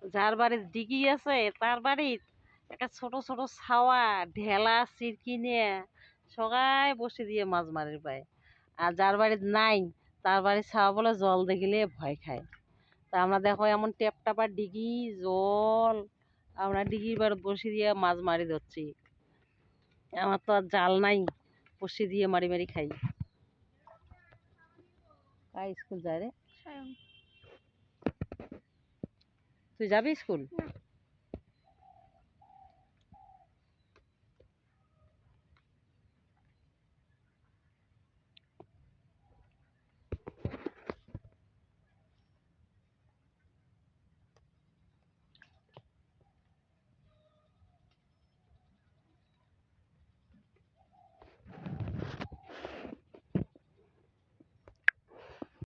যার বাড়ির দিঘি আছে তার বাড়ির একটা ছোট ছোট ছাওয়া ঢেলা চিরকি নিয়ে সবাই বসে দিয়ে মাছ মারির পায়। আর যার বাড়ির নাই তার বাড়ির ছাওয়া বলে জল দেখিলে ভয় খায়। তা আমরা দেখো এমন টেপ টাপা ডিগি জল, আমরা ডিগির বার বসে দিয়ে মাছ মারি ধরছি। আমার তো আর জাল নাই, বসে দিয়ে মারি মারি খাই। স্কুল যায় রে, তুই যাবি স্কুল?